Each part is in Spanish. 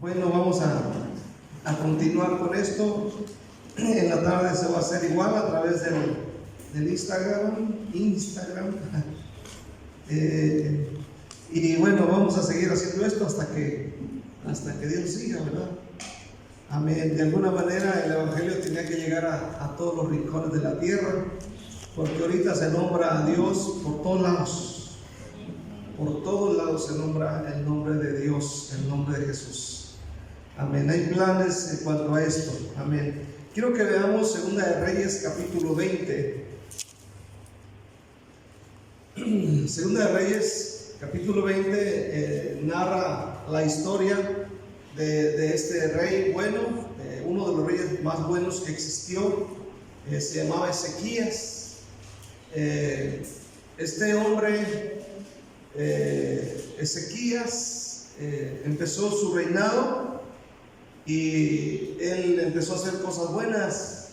Bueno, vamos a continuar con esto. En la tarde se va a hacer igual a través del Instagram. Y bueno, vamos a seguir haciendo esto hasta que Dios siga, ¿verdad? Amén. De alguna manera el Evangelio tenía que llegar a todos los rincones de la tierra, porque ahorita se nombra a Dios por todos lados. Por todos lados se nombra el nombre de Dios, el nombre de Jesús. Amén. Hay planes en cuanto a esto. Amén. Quiero que veamos Segunda de Reyes, capítulo 20. Segunda de Reyes, capítulo 20, narra la historia de este rey bueno, uno de los reyes más buenos que existió. Se llamaba Ezequías. Este hombre, Ezequías, empezó su reinado y él empezó a hacer cosas buenas,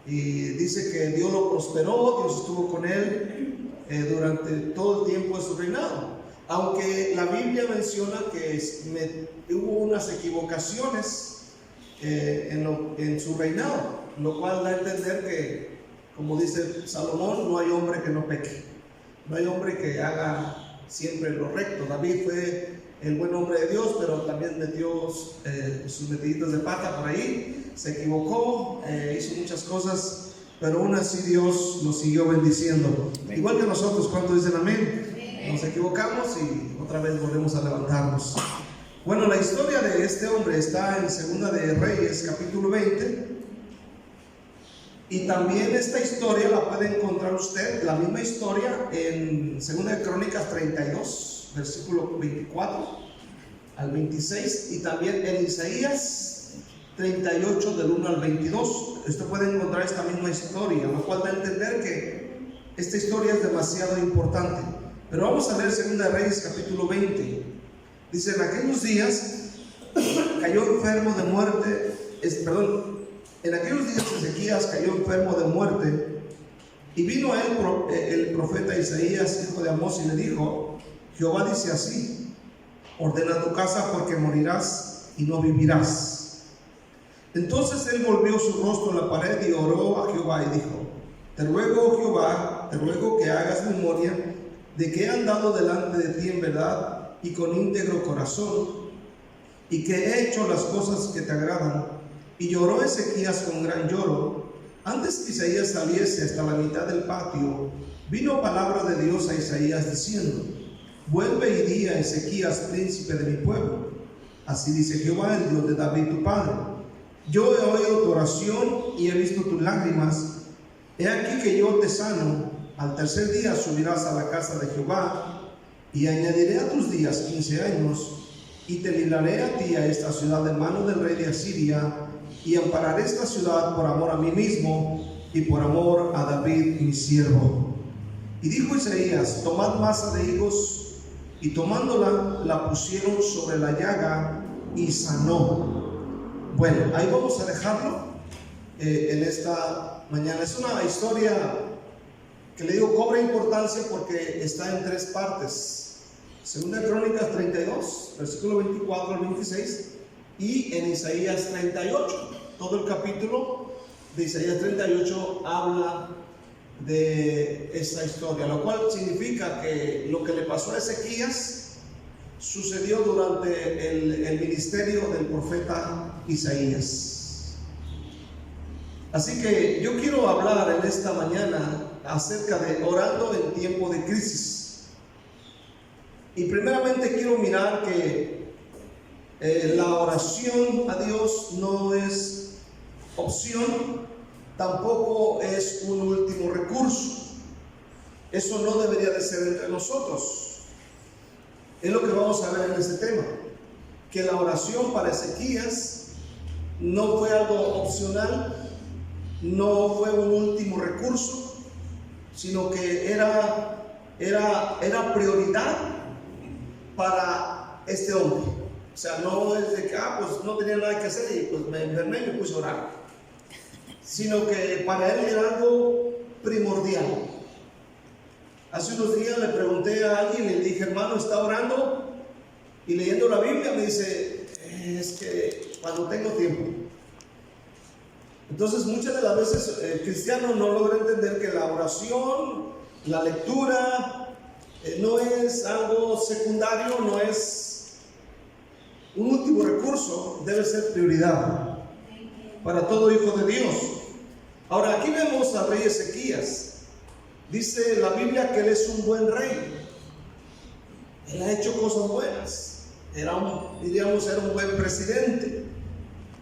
y dice que Dios lo prosperó, Dios estuvo con él durante todo el tiempo de su reinado, aunque la Biblia menciona que hubo unas equivocaciones en su reinado, lo cual da a entender que, como dice Salomón, no hay hombre que no peque, no hay hombre que haga siempre lo recto. David fue el buen hombre de Dios, pero también metió sus metiditos de pata por ahí, se equivocó, hizo muchas cosas, pero aún así Dios nos siguió bendiciendo. Amén. Igual que nosotros, ¿cuántos dicen amén? Amén. Nos equivocamos y otra vez volvemos a levantarnos. Bueno, la historia de este hombre está en Segunda de Reyes, capítulo 20. Y también esta historia la puede encontrar usted, la misma historia, en Segunda de Crónicas 32, versículo 24 al 26, y también en Isaías 38, del 1 al 22. Usted puede encontrar esta misma historia, lo cual da a entender que esta historia es demasiado importante. Pero vamos a leer Segunda de Reyes, capítulo 20. Dice: en aquellos días cayó enfermo de muerte, en aquellos días Ezequías cayó enfermo de muerte, y vino a él el profeta Isaías, hijo de Amós, y le dijo: Jehová dice así: ordena tu casa, porque morirás y no vivirás. Entonces él volvió su rostro a la pared y oró a Jehová y dijo: te ruego, Jehová, te ruego que hagas memoria de que he andado delante de ti en verdad y con íntegro corazón, y que he hecho las cosas que te agradan. Y lloró Ezequías con gran lloro. Antes que Isaías saliese hasta la mitad del patio, vino palabra de Dios a Isaías diciendo: vuelve y di a Ezequías, príncipe de mi pueblo: así dice Jehová, el Dios de David tu padre: yo he oído tu oración y he visto tus lágrimas. He aquí que yo te sano. Al tercer día subirás a la casa de Jehová, y añadiré a tus días 15 años, y te libraré a ti, a esta ciudad, de mano del rey de Asiria, y ampararé esta ciudad por amor a mí mismo y por amor a David mi siervo. Y dijo Isaías: tomad masa de higos, y tomándola la pusieron sobre la llaga y sanó. Bueno, ahí vamos a dejarlo en esta mañana. Es una historia que, le digo, cobra importancia porque está en tres partes: Segunda de Crónicas 32, versículo 24 al 26, y en Isaías 38. Todo el capítulo de Isaías 38 habla de esta historia, lo cual significa que lo que le pasó a Ezequías sucedió durante el ministerio del profeta Isaías. Así que yo quiero hablar en esta mañana acerca de orando en tiempo de crisis. Y primeramente quiero mirar que la oración a Dios no es opción, tampoco es un último recurso. Eso no debería de ser entre nosotros. Es lo que vamos a ver en este tema, que la oración para Ezequías no fue algo opcional, no fue un último recurso, sino que era prioridad para este hombre. O sea, no es de que pues no tenía nada que hacer y pues me enfermé y me puse a orar, sino que para él era algo primordial. Hace unos días le pregunté a alguien, le dije: hermano, ¿está orando y leyendo la Biblia? Me dice: es que cuando tengo tiempo. Entonces muchas de las veces el cristiano no logra entender que la oración, la lectura, no es algo secundario, no es un último recurso, debe ser prioridad para todo hijo de Dios. Ahora aquí vemos al rey Ezequías. Dice la Biblia que él es un buen rey. Él ha hecho cosas buenas. Era un buen presidente.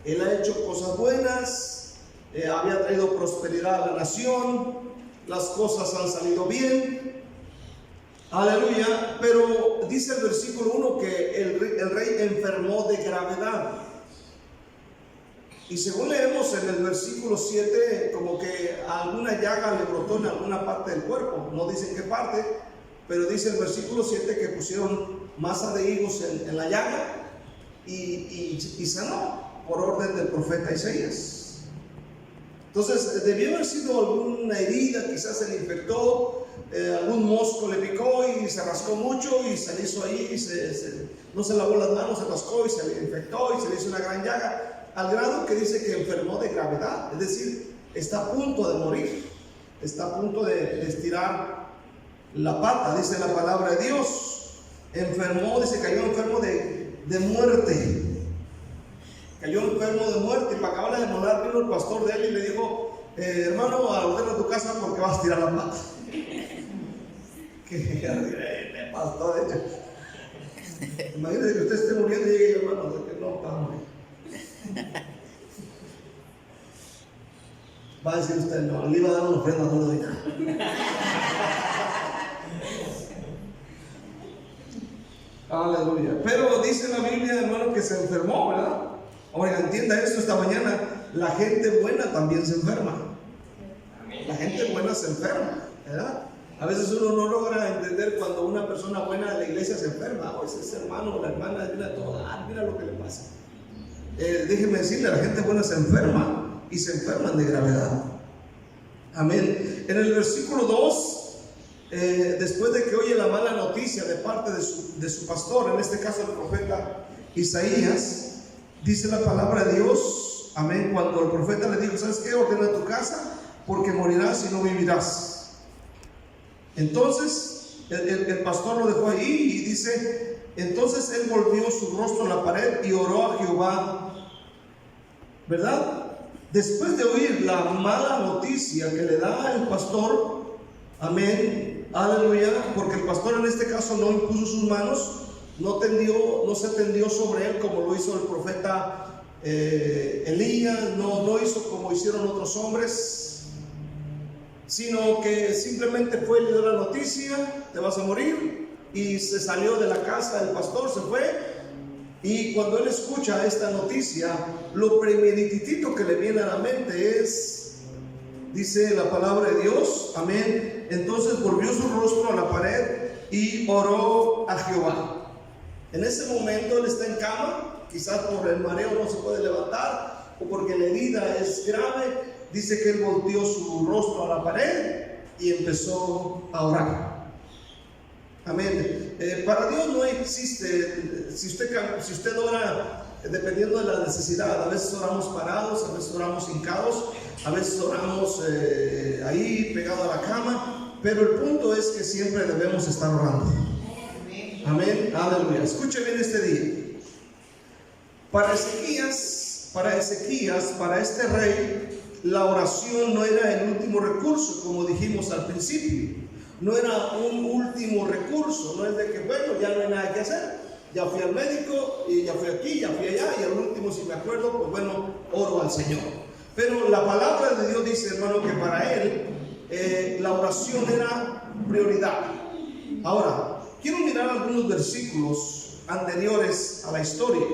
Él ha hecho cosas buenas. Había traído prosperidad a la nación. Las cosas han salido bien. Aleluya. Pero dice el versículo 1 que el rey enfermó de gravedad. Y según leemos en el versículo 7, como que alguna llaga le brotó en alguna parte del cuerpo. No dice en qué parte, pero dice el versículo 7 que pusieron masa de higos en la llaga y sanó por orden del profeta Isaías. Entonces debió haber sido alguna herida, quizás se le infectó, algún mosco le picó y se rascó mucho y se le hizo ahí, no se lavó las manos, se rascó y se le infectó y se le hizo una gran llaga. Al grado que dice que enfermó de gravedad, es decir, está a punto de morir, está a punto de estirar la pata, dice la palabra de Dios. Enfermó, dice, cayó enfermo de muerte. Cayó enfermo de muerte. Y para acabar de morar, vino el pastor de él y le dijo: hermano, ordena tu casa porque vas a estirar la pata. Que ya diré, pastor, de hecho. Imagínese que usted esté muriendo y llegue, hermano, de que no va a morir. Va a decir usted: no, le iba a dar una ofrenda, no le doy nada. Aleluya. Pero dice la Biblia, hermano, que se enfermó, ¿verdad? Oiga, entienda esto esta mañana: la gente buena también se enferma. La gente buena se enferma, ¿verdad? A veces uno no logra entender cuando una persona buena de la iglesia se enferma. O ese hermano o la hermana, mira todo, mira lo que le pasa. Déjenme decirle, la gente buena se enferma y se enferman de gravedad. Amén. En el versículo 2, después de que oye la mala noticia de parte de su pastor, en este caso el profeta Isaías, dice la palabra de Dios, amén, cuando el profeta le dijo: ¿sabes qué? Ordena tu casa porque morirás y no vivirás. Entonces el pastor lo dejó ahí y dice: entonces él volvió su rostro a la pared y oró a Jehová, ¿verdad? Después de oír la mala noticia que le da el pastor, amén, aleluya, porque el pastor en este caso no impuso sus manos, no se tendió sobre él como lo hizo el profeta Elías, no hizo como hicieron otros hombres, sino que simplemente fue y le dio la noticia: te vas a morir. Y se salió de la casa del pastor, se fue. Y cuando él escucha esta noticia, lo primeritito que le viene a la mente es, dice la palabra de Dios, amén, entonces volvió su rostro a la pared y oró a Jehová. En ese momento él está en cama, quizás por el mareo no se puede levantar o porque la herida es grave. Dice que él volteó su rostro a la pared y empezó a orar. Amén. Para Dios no existe, si usted ora dependiendo de la necesidad. A veces oramos parados, a veces oramos hincados, a veces oramos ahí pegado a la cama, pero el punto es que siempre debemos estar orando. Amén, aleluya. Escuche bien este día. Para Ezequías, para este rey, la oración no era el último recurso, como dijimos al principio. No era un último recurso, no es de que, bueno, ya no hay nada que hacer. Ya fui al médico, y ya fui aquí, ya fui allá, y al último, si me acuerdo, pues bueno, oro al Señor. Pero la palabra de Dios dice, hermano, que para él la oración era prioridad. Ahora, quiero mirar algunos versículos anteriores a la historia.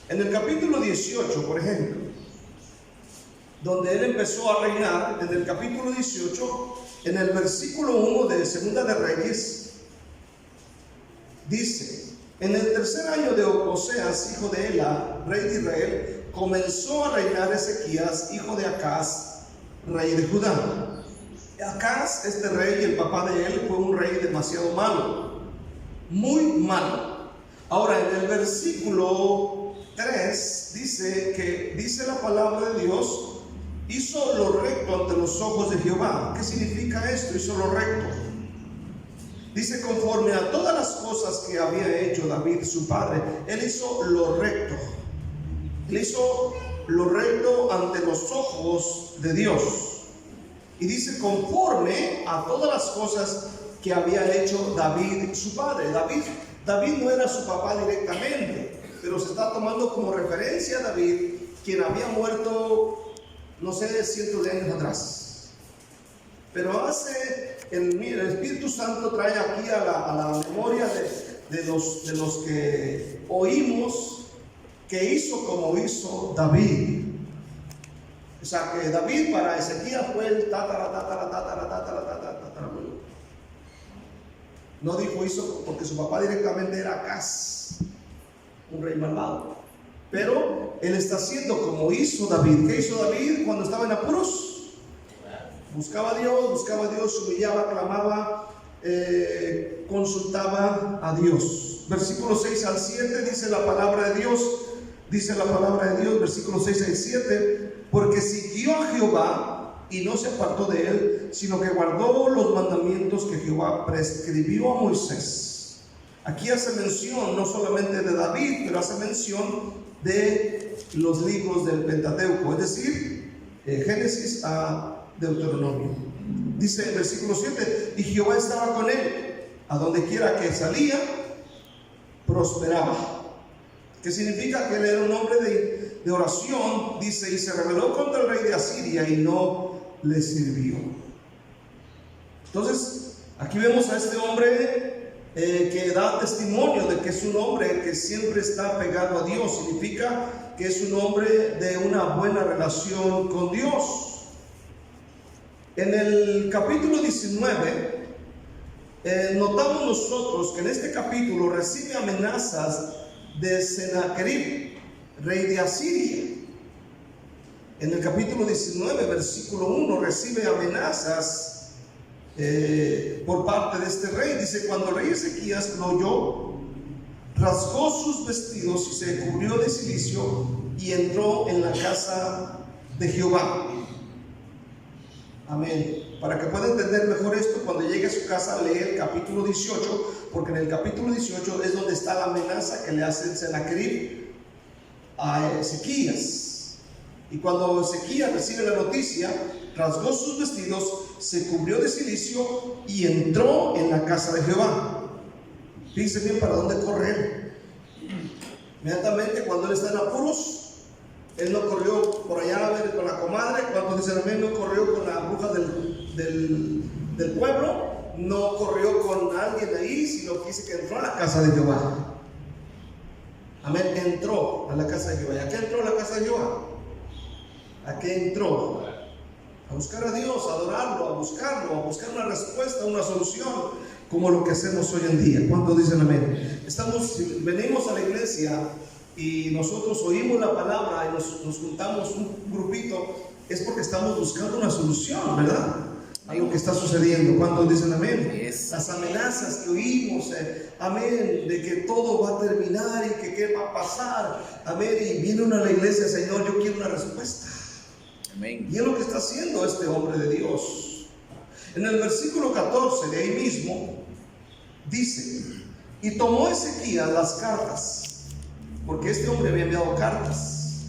En el capítulo 18, por ejemplo, donde él empezó a reinar, en el capítulo 18, en el versículo 1 de Segunda de Reyes, dice: en el tercer año de Oseas, hijo de Ela, rey de Israel, comenzó a reinar Ezequías, hijo de Acaz, rey de Judá. Acaz, este rey, el papá de él, fue un rey demasiado malo, muy malo. Ahora, en el versículo 3 dice la palabra de Dios, hizo lo recto ante los ojos de Jehová. ¿Qué significa esto? Hizo lo recto. Dice, conforme a todas las cosas que había hecho David su padre, él hizo lo recto. Él hizo lo recto ante los ojos de Dios. Y dice, conforme a todas las cosas que había hecho David su padre. David no era su papá directamente, pero se está tomando como referencia a David, quien había muerto, no sé, cientos de años atrás. Pero el Espíritu Santo trae aquí a la memoria de los que oímos que hizo como hizo David. O sea, que David para Ezequías fue el tatarabuelo. No dijo hizo porque su papá directamente era Acaz, un rey malvado. Pero él está haciendo como hizo David. ¿Qué hizo David cuando estaba en apuros? Buscaba a Dios, se humillaba, clamaba, consultaba a Dios. Versículos 6 al 7 dice la palabra de Dios. Versículos 6 al 7. Porque siguió a Jehová y no se apartó de él, sino que guardó los mandamientos que Jehová prescribió a Moisés. Aquí hace mención no solamente de David, pero hace mención de los libros del Pentateuco, es decir, Génesis a Deuteronomio. Dice el versículo 7, y Jehová estaba con él, a donde quiera que salía, prosperaba. Que significa que él era un hombre de oración. Dice, y se rebeló contra el rey de Asiria y no le sirvió. Entonces aquí vemos a este hombre que da testimonio de que es un hombre que siempre está pegado a Dios. Significa que es un hombre de una buena relación con Dios. En el capítulo 19 notamos nosotros que en este capítulo recibe amenazas de Sennacherib, rey de Asiria. En el capítulo 19, versículo 1, recibe amenazas por parte de este rey. Dice, cuando el rey Ezequías lo oyó, rasgó sus vestidos y se cubrió de cilicio y entró en la casa de Jehová. Amén. Para que pueda entender mejor esto, cuando llegue a su casa, lee el capítulo 18, porque en el capítulo 18 es donde está la amenaza que le hace Sennacherib a Ezequías. Y cuando Ezequías recibe la noticia, rasgó sus vestidos, se cubrió de cilicio y entró en la casa de Jehová. Fíjense bien para dónde corre él. Inmediatamente cuando él está en apuros, él no corrió por allá a ver con la comadre. Cuando dicen amén, no corrió con la bruja del pueblo, no corrió con alguien ahí, sino que dice que entró a la casa de Jehová. Amén, entró a la casa de Jehová. ¿Y a qué entró a la casa de Jehová? ¿A qué entró? A buscar a Dios, a adorarlo, a buscar una respuesta, una solución, como lo que hacemos hoy en día. ¿Cuántos dicen amén? Venimos a la iglesia y nosotros oímos la palabra y nos juntamos un grupito, es porque estamos buscando una solución, ¿verdad? A lo que está sucediendo. ¿Cuántos dicen amén? Yes. Las amenazas que oímos, amén, de que todo va a terminar y que qué va a pasar, amén, y viene uno a la iglesia, Señor, yo quiero una respuesta. Amén. Y es lo que está haciendo este hombre de Dios. En el versículo 14 de ahí mismo dice, y tomó Ezequías las cartas, porque este hombre había enviado cartas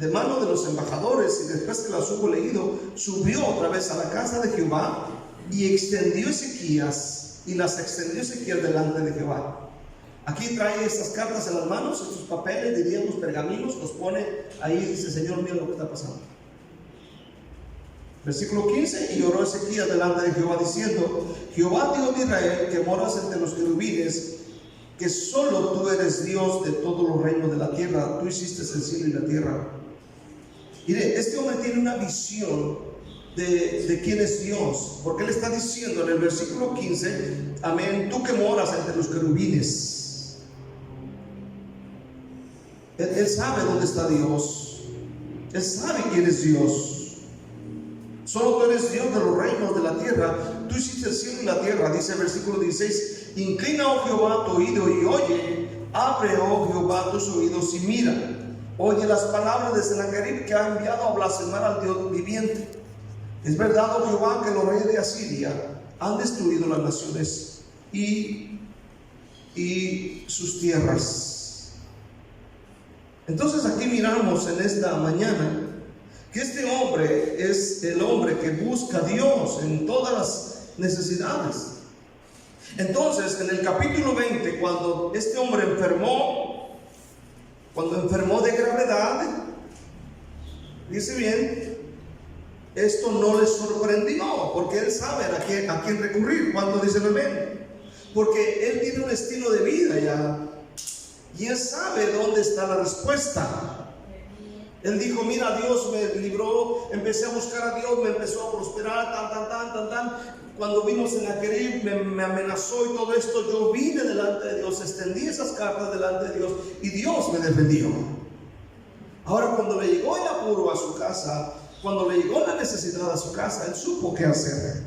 de mano de los embajadores, y después que las hubo leído, subió otra vez a la casa de Jehová y extendió Ezequías, y las extendió Ezequías delante de Jehová. Aquí trae estas cartas en las manos, estos papeles, diríamos pergaminos, los pone ahí y dice, Señor, mira lo que está pasando. Versículo 15, y oró Ezequías delante de Jehová diciendo, Jehová Dios de Israel, que moras entre los querubines, que solo tú eres Dios de todos los reinos de la tierra, tú hiciste el cielo y la tierra. Mire, este hombre tiene una visión de quién es Dios, porque él está diciendo en el versículo 15, amén, tú que moras entre los querubines. Él sabe dónde está Dios, él sabe quién es Dios. Solo tú eres Dios de los reinos de la tierra, tú hiciste el cielo y la tierra. Dice el versículo 16, inclina, oh Jehová, tu oído y oye, abre, oh Jehová, tus oídos y mira. oye las palabras de Sennacherib, que ha enviado a blasfemar al Dios viviente. Es verdad, oh Jehová, que los reyes de Asiria han destruido las naciones y sus tierras. Entonces aquí miramos en esta mañana que este hombre es el hombre que busca a Dios en todas las necesidades. Entonces, en el capítulo 20, cuando este hombre enfermó de gravedad, dice bien, esto no le sorprendió, porque él sabe a quién recurrir. ¿Cuánto dicen amén? Porque él tiene un estilo de vida ya, y él sabe dónde está la respuesta. Él dijo, mira, Dios me libró, empecé a buscar a Dios, me empezó a prosperar, Cuando vimos en Sennacherib, me amenazó y todo esto, yo vine delante de Dios, extendí esas cartas delante de Dios y Dios me defendió. Ahora, cuando le llegó el apuro a su casa, cuando le llegó la necesidad a su casa, él supo qué hacer.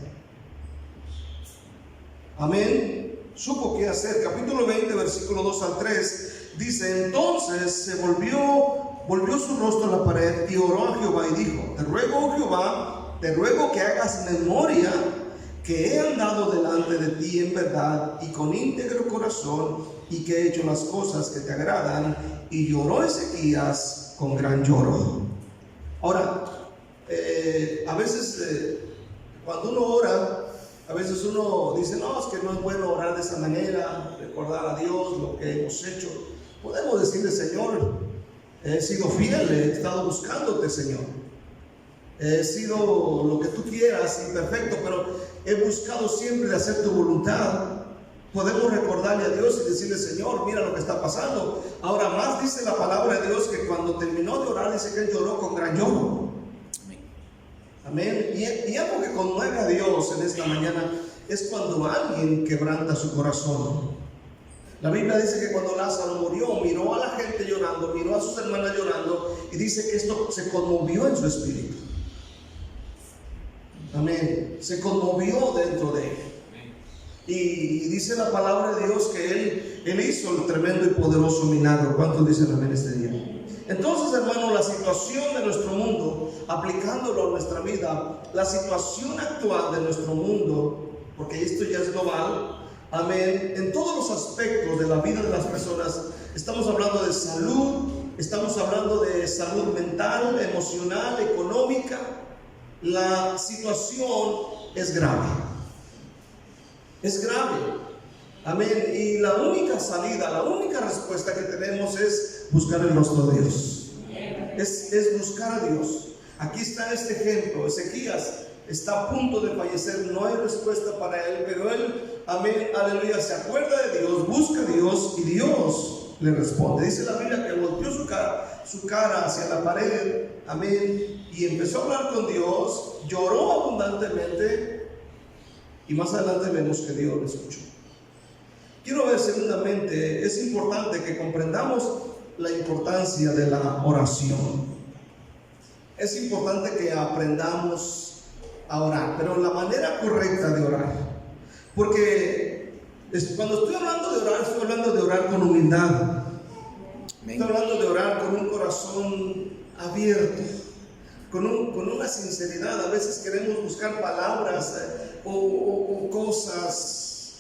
Amén. Supo qué hacer. Capítulo 20, versículo 2 al 3, dice, entonces se volvió su rostro a la pared y oró a Jehová y dijo, te ruego, oh Jehová, te ruego que hagas memoria que he andado delante de ti en verdad y con íntegro corazón, y que he hecho las cosas que te agradan. Y lloró Ezequías con gran lloro. Ahora, a veces cuando uno ora, a veces uno dice, no, es que no es bueno orar de esa manera, recordar a Dios lo que hemos hecho. Podemos decirle, Señor, he sido fiel, he estado buscándote, Señor. He sido lo que tú quieras, imperfecto, pero he buscado siempre de hacer tu voluntad. Podemos recordarle a Dios y decirle, Señor, mira lo que está pasando. Ahora más dice la palabra de Dios que cuando terminó de orar, dice que él lloró con gran lloro. Amén. Y algo que conmueve a Dios en esta mañana es cuando alguien quebranta su corazón. La Biblia dice que cuando Lázaro murió, miró a la gente llorando, miró a sus hermanas llorando, y dice que esto se conmovió en su espíritu. Amén. Se conmovió dentro de él. Y dice la palabra de Dios que él hizo el tremendo y poderoso milagro. ¿Cuántos dicen amén este día? Entonces, hermano, la situación de nuestro mundo, aplicándolo a nuestra vida, la situación actual de nuestro mundo, porque esto ya es global, amén, en todos los aspectos de la vida de las personas, estamos hablando de salud, estamos hablando de salud mental, emocional, económica. La situación es grave. Es grave. Amén. Y la única salida, la única respuesta que tenemos es buscar el rostro de Dios. Es buscar a Dios. Aquí está este ejemplo. Ezequías está a punto de fallecer, no hay respuesta para él, pero él, amén, aleluya, se acuerda de Dios, busca a Dios y Dios le responde. Dice la Biblia que volteó su cara hacia la pared, amén, y empezó a hablar con Dios, lloró abundantemente, y más adelante vemos que Dios le escuchó. Quiero ver, segundamente, es importante que comprendamos la importancia de la oración. Es importante que aprendamos a orar, pero la manera correcta de orar, porque cuando estoy hablando de orar, estoy hablando de orar con humildad. Estoy hablando de orar con un corazón abierto, con una sinceridad. A veces queremos buscar palabras o cosas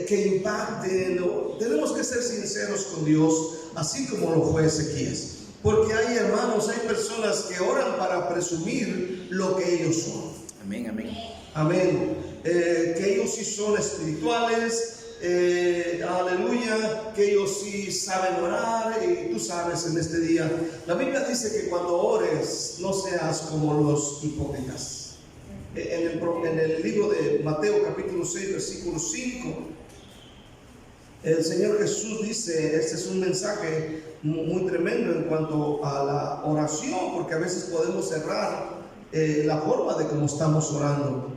que impacten. Tenemos que ser sinceros con Dios, así como lo fue Ezequías. Porque hay hermanos, hay personas que oran para presumir lo que ellos son. Amén, amén. Amén. Que ellos sí son espirituales. Aleluya, que ellos sí saben orar. Y tú sabes, en este día la Biblia dice que cuando ores no seas como los hipócritas. En el libro de Mateo capítulo 6 versículo 5, el Señor Jesús dice, este es un mensaje muy tremendo en cuanto a la oración, porque a veces podemos errar la forma de cómo estamos orando.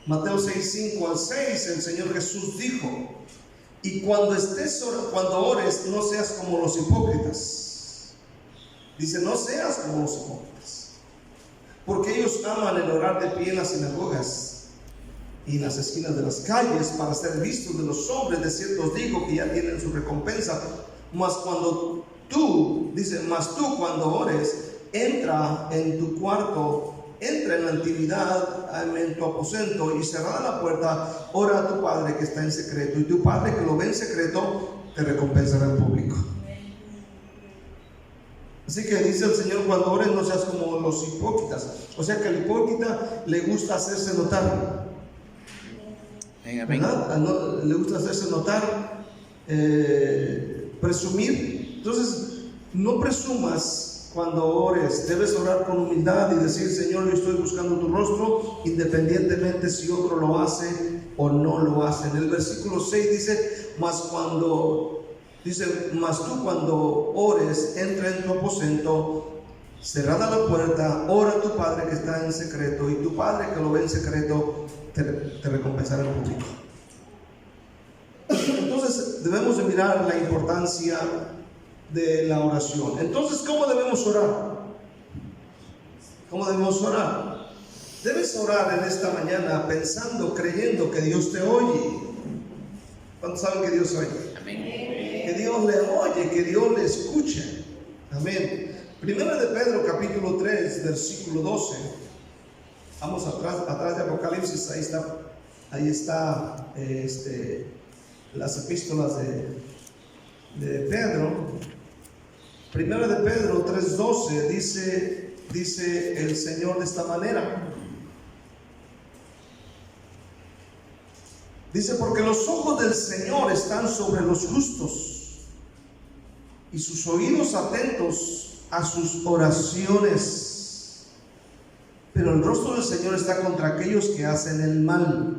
Mateo 6, 5 al 6, el Señor Jesús dijo: y cuando ores, no seas como los hipócritas. Dice, no seas como los hipócritas, porque ellos aman el orar de pie en las sinagogas y en las esquinas de las calles para ser vistos de los hombres. De cierto os digo que ya tienen su recompensa. Mas cuando Tú, dice, mas tú cuando ores, entra en tu cuarto, entra en la intimidad, en tu aposento, y cerrada la puerta, ora a tu Padre que está en secreto, y tu Padre que lo ve en secreto te recompensará en público. Así que dice el Señor, cuando ores no seas como los hipócritas. O sea que al hipócrita le gusta hacerse notar, ¿verdad? No, le gusta hacerse notar, presumir. Entonces no presumas cuando ores. Debes orar con humildad y decir: Señor, yo estoy buscando tu rostro, independientemente si otro lo hace o no lo hace. En el versículo 6 dice: mas tú cuando ores, entra en tu aposento, cerrada la puerta, ora a tu Padre que está en secreto, y tu Padre que lo ve en secreto te recompensará en público. Entonces debemos de mirar la importancia de la oración. Entonces, ¿cómo debemos orar? ¿Cómo debemos orar? Debes orar en esta mañana pensando, creyendo que Dios te oye. ¿Cuántos saben que Dios oye? Amén. Que Dios le oye, que Dios le escucha. Amén. Primera de Pedro capítulo 3 versículo 12. Vamos atrás de Apocalipsis. Ahí está las epístolas de Pedro. Primera de Pedro 3:12 dice el Señor de esta manera. Dice: porque los ojos del Señor están sobre los justos y sus oídos atentos a sus oraciones, pero el rostro del Señor está contra aquellos que hacen el mal.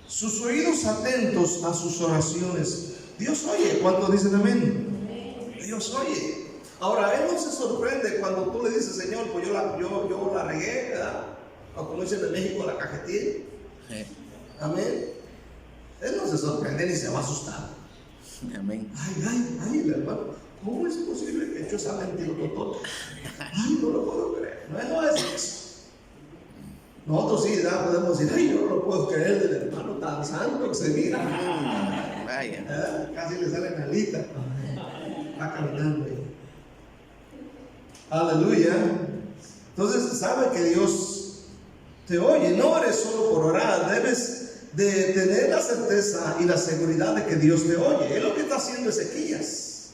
Sus oídos atentos a sus oraciones. Dios oye. ¿Cuántos dicen amén? Dios oye. Ahora, Él no se sorprende cuando tú le dices: Señor, pues yo la regué, ¿verdad? O como dicen en México, la cajeteé. Amén. Él no se sorprende ni se va a asustar. Amén. Ay, hermano, ¿cómo es posible que he hecho esa mentira totota? Ay, no lo puedo creer. No es eso. Nosotros sí, podemos decir: ay, yo no lo puedo creer del hermano tan santo que se mira. Vaya. Casi le salen alitas. Va caminando ahí. Aleluya. Entonces, sabe que Dios te oye. No eres solo por orar, debes de tener la certeza y la seguridad de que Dios te oye. Es lo que está haciendo Ezequías.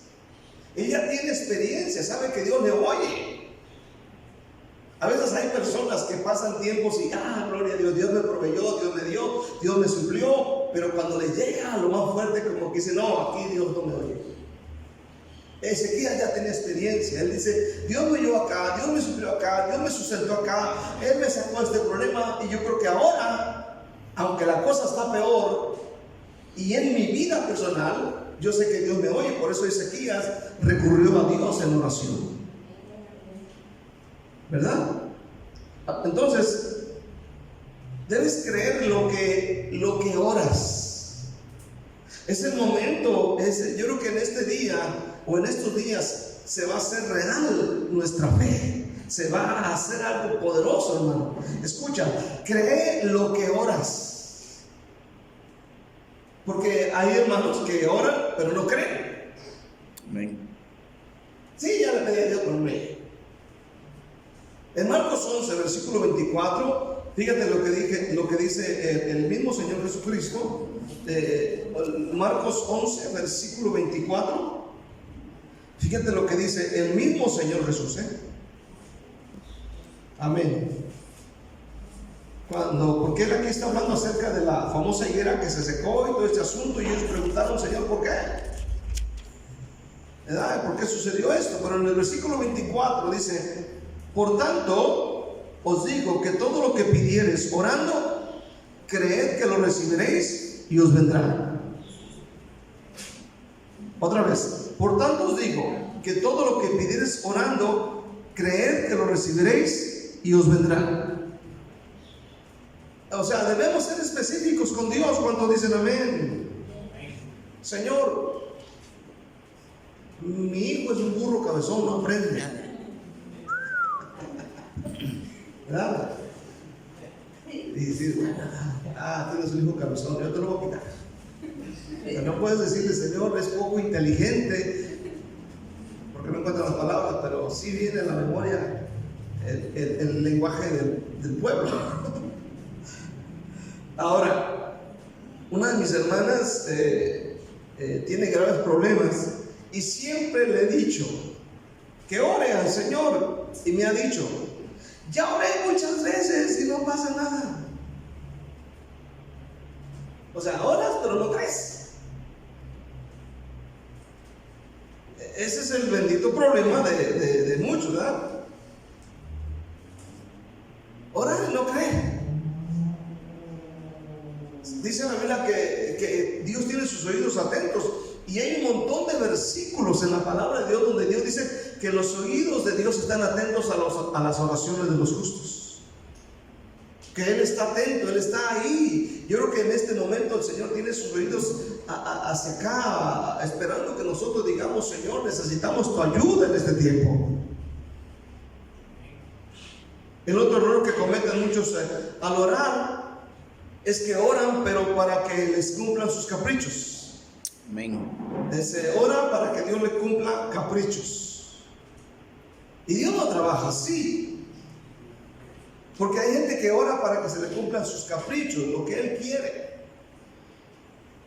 Ella tiene experiencia, sabe que Dios le oye. A veces hay personas que pasan tiempos y gloria a Dios, Dios me proveyó, Dios me dio, Dios me suplió, pero cuando les llega a lo más fuerte, como que dice: no, aquí Dios no me oye. Ezequías ya tenía experiencia. Él dice: Dios me oyó acá, Dios me suplió acá, Dios me sustentó acá, Él me sacó de este problema, y yo creo que ahora, aunque la cosa está peor, y en mi vida personal, yo sé que Dios me oye. Por eso Ezequías recurrió a Dios en oración, ¿verdad? Entonces, debes creer lo que oras. Es el momento, yo creo que en este día o en estos días se va a hacer real nuestra fe. Se va a hacer algo poderoso, hermano. Escucha, cree lo que oras. Porque hay hermanos que oran pero no creen. Amén. Sí, ya le pedí a Dios, pero no. En Marcos 11, versículo 24, fíjate lo que dice el mismo Señor Jesucristo. Marcos 11, versículo 24. Fíjate lo que dice el mismo Señor Jesús. Amén. Porque él aquí está hablando acerca de la famosa higuera que se secó y todo este asunto, y ellos preguntaron: Señor, ¿por qué? ¿Verdad? ¿Por qué sucedió esto? Pero en el versículo 24 dice: por tanto, os digo que todo lo que pidiereis orando, creed que lo recibiréis y os vendrá. Otra vez: por tanto os digo que todo lo que pidiereis orando, creed que lo recibiréis y os vendrá. O sea, debemos ser específicos con Dios cuando dicen amén. Señor, mi hijo es un burro cabezón, no aprende. ¿Verdad? Y decir: tienes un hijo cabezón, yo te lo voy a quitar. Pero no puedes decirle: Señor, es poco inteligente, encuentro las palabras, pero sí viene a la memoria el lenguaje del pueblo. Ahora, una de mis hermanas tiene graves problemas y siempre le he dicho que ore al Señor, y me ha dicho: ya oré muchas veces y no pasa nada. O sea, oras pero no crees. Ese es el bendito problema de muchos, ¿verdad? Orar y no creer. Dice la Biblia que Dios tiene sus oídos atentos, y hay un montón de versículos en la palabra de Dios donde Dios dice que los oídos de Dios están atentos a las oraciones de los justos, que Él está atento, Él está ahí. Yo creo que en este momento el Señor tiene sus oídos hacia acá, esperando que nosotros digamos: Señor, necesitamos tu ayuda en este tiempo. El otro error que cometen muchos al orar es que oran pero para que les cumplan sus caprichos. Amén. Se ora para que Dios le cumpla caprichos, y Dios no trabaja así, porque hay gente que ora para que se le cumplan sus caprichos, lo que Él quiere.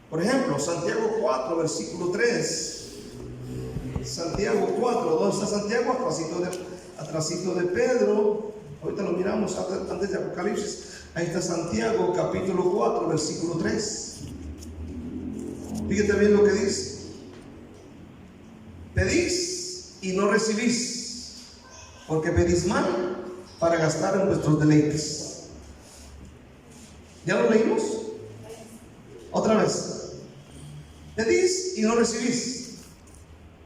Por ejemplo, Santiago 4, versículo 3. Santiago 4, ¿dónde está Santiago? Atrasito de Pedro. Ahorita lo miramos antes de Apocalipsis. Ahí está Santiago, capítulo 4, versículo 3. Fíjate bien lo que dice: pedís y no recibís, porque pedís mal para gastar en vuestros deleites. ¿Ya lo leímos? Otra vez: pedís y no recibís.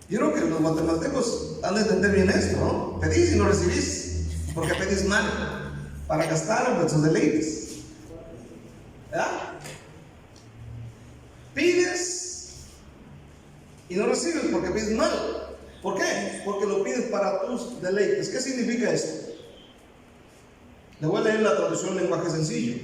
Yo creo que los guatemaltecos han de entender bien esto, ¿no? Pedís y no recibís, porque pedís mal para gastar en vuestros deleites, ¿verdad? Pides y no recibes porque pides mal. ¿Por qué? Porque lo pides para tus deleites. ¿Qué significa esto? Le voy a leer la traducción en lenguaje sencillo.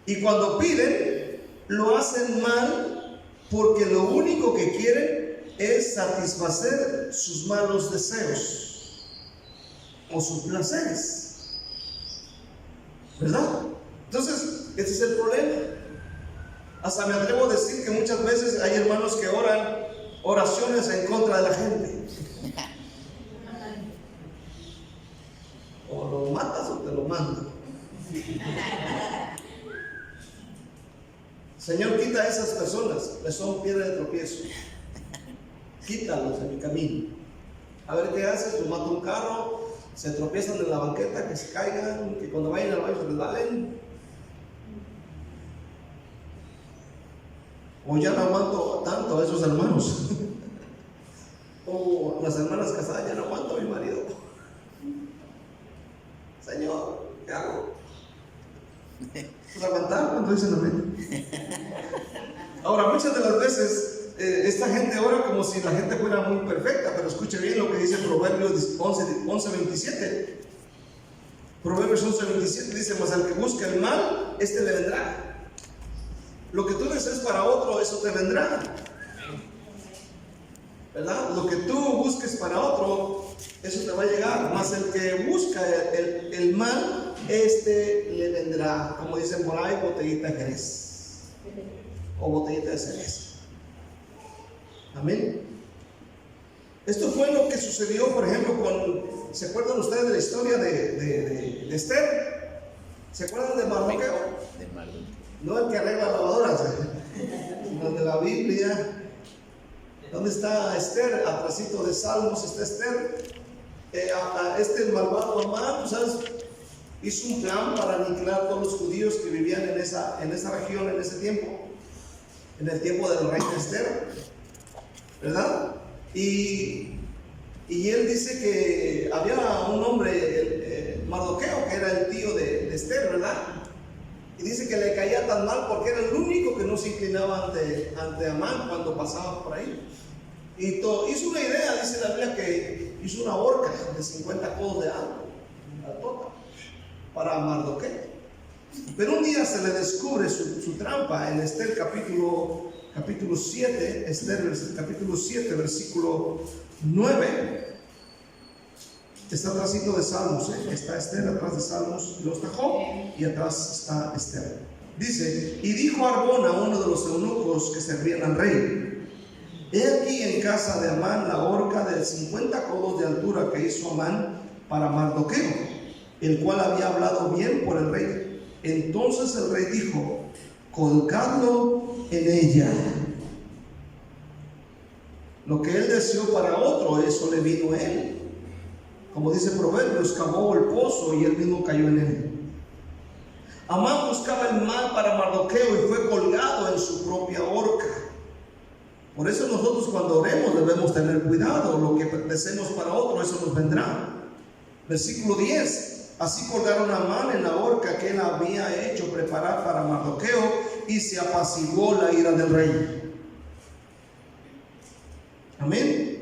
Y cuando piden, lo hacen mal porque lo único que quieren es satisfacer sus malos deseos o sus placeres, ¿verdad? Entonces, ese es el problema. Hasta me atrevo a decir que muchas veces hay hermanos que oran oraciones en contra de la gente. O lo matas o te lo mando. Señor, quita a esas personas, les son piedra de tropiezo. Quítalos de mi camino. A ver qué haces: los mata un carro, se tropiezan en la banqueta, que se caigan, que cuando vayan al baño se resbalen. O ya no aguanto tanto a esos hermanos. O las hermanas casadas: ya no aguanto a mi marido. Señor, ¿qué hago? Pues aguantar cuando dicen amén. Ahora, muchas de las veces esta gente ora como si la gente fuera muy perfecta, pero escuche bien lo que dice Proverbios 11:27. Proverbios 11:27 dice: mas al que busca el mal, este le vendrá. Lo que tú desees para otro, eso te vendrá, ¿verdad? Lo que tú busques para otro, eso te va a llegar. Mas el que busca el mal, este le vendrá. Como dicen por ahí, botellita de Jerez o botellita de cerveza. Amén. Esto fue lo que sucedió, por ejemplo, ¿se acuerdan ustedes de la historia de Esther? ¿Se acuerdan de Mardoqueo? No el que arregla lavadoras, sino de la Biblia. ¿Dónde está Esther? Atrasito de Salmos está Esther. Este malvado Amán, ¿sabes?, hizo un plan para aniquilar a todos los judíos que vivían en esa región en ese tiempo, en el tiempo del rey de Esther, ¿verdad? Y él dice que había un hombre, Mardoqueo, que era el tío de Esther, ¿verdad? Y dice que le caía tan mal porque era el único que no se inclinaba ante Amán cuando pasaba por ahí. Y hizo una idea, dice la Biblia, que hizo una horca de 50 codos de alto, altota, para Mardoqueo. Pero un día se le descubre su trampa en Esther capítulo capítulo 7, Esther, capítulo 7, versículo 9. Está atrásito de Salmos, está Esther atrás de Salmos, luego está Job y atrás está Esther. Dice: y dijo Arbona, uno de los eunucos que servían al rey: he aquí en casa de Amán la horca de 50 codos de altura que hizo Amán para Mardoqueo, el cual había hablado bien por el rey. Entonces el rey dijo: colgadlo en ella. Lo que él deseó para otro, eso le vino a él. Como dice Proverbios, cavó el pozo y él mismo cayó en él. Amán buscaba el mal para Mardoqueo y fue colgado en su propia horca. Por eso nosotros cuando oremos debemos tener cuidado. Lo que deseemos para otro, eso nos vendrá. Versículo 10. Así colgaron a Amán en la horca que él había hecho preparar para Mardoqueo, y se apaciguó la ira del rey. Amén.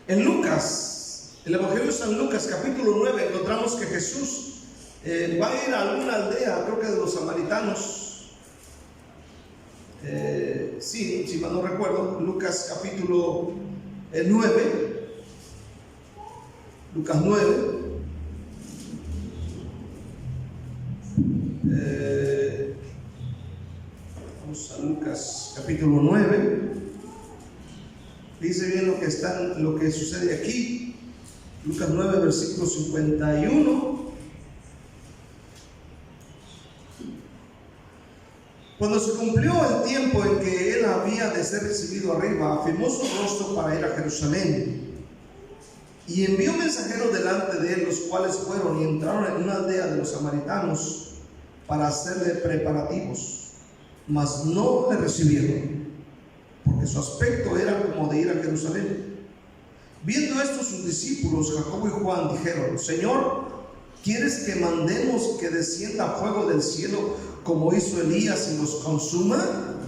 En Lucas, el Evangelio de San Lucas, capítulo 9, encontramos que Jesús va a ir a alguna aldea, creo que de los samaritanos. Sí, si mal no recuerdo, Lucas capítulo 9. Lucas 9. Vamos a Lucas capítulo 9. Dice bien lo que sucede aquí. Lucas 9, versículo 51. Cuando se cumplió el tiempo en que él había de ser recibido arriba, afirmó su rostro para ir a Jerusalén, y envió mensajeros delante de él, los cuales fueron y entraron en una aldea de los samaritanos para hacerle preparativos, mas no le recibieron, porque su aspecto era como de ir a Jerusalén. Viendo esto, sus discípulos Jacobo y Juan dijeron: Señor, ¿quieres que mandemos que descienda fuego del cielo como hizo Elías y los consuma?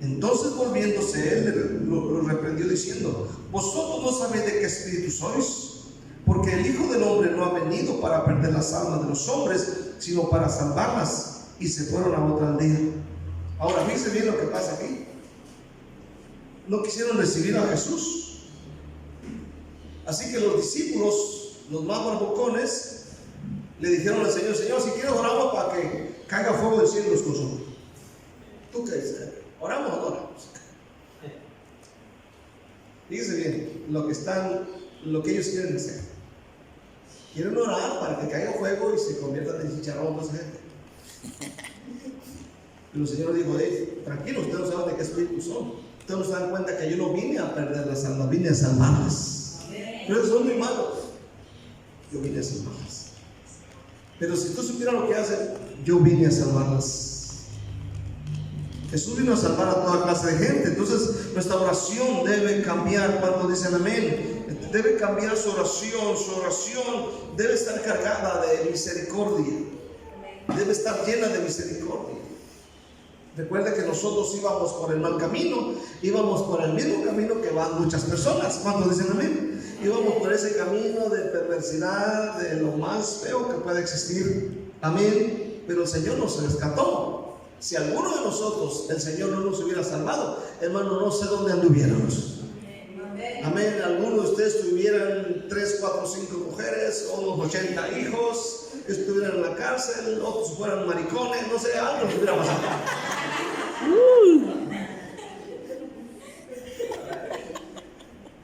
Entonces, volviéndose él, lo reprendió diciendo: vosotros no sabéis de qué espíritu sois, porque el Hijo del Hombre no ha venido para perder las almas de los hombres, sino para salvarlas. Y se fueron a otra aldea. Ahora, fíjense bien lo que pasa aquí. No quisieron recibir a Jesús. Así que los discípulos, los más barbocones, le dijeron al Señor: Señor, si quieres oramos para que caiga fuego del cielo y los consuma. ¿Tú qué dices? ¿Oramos o no oramos? Fíjense bien lo que ellos quieren hacer. Quieren orar para que caiga fuego y se conviertan en chicharrón toda esa gente. Pero el Señor dijo: tranquilos, ustedes no saben de qué espíritu son. Ustedes no se dan cuenta que yo no vine a perder las almas, vine a salvarlas. Pero son muy malos. Yo vine a salvarlas. Pero si tú supieras lo que hacen, yo vine a salvarlas. Jesús vino a salvar a toda clase de gente. Entonces nuestra oración debe cambiar. ¿Cuántos dicen amén? Debe cambiar su oración. Su oración debe estar cargada de misericordia. Debe estar llena de misericordia. Recuerda que nosotros íbamos por el mal camino, íbamos por el mismo camino que van muchas personas. ¿Cuántos dicen amén? Íbamos por ese camino de perversidad, de lo más feo que puede existir. Amén. Pero el Señor nos rescató. Si alguno de nosotros, el Señor no nos hubiera salvado, hermano, no sé dónde anduviéramos. Amén. Algunos de ustedes tuvieran 3, 4, 5 mujeres, o unos 80 hijos, estuvieran en la cárcel, otros fueran maricones, no sé, algo nos hubiera pasado.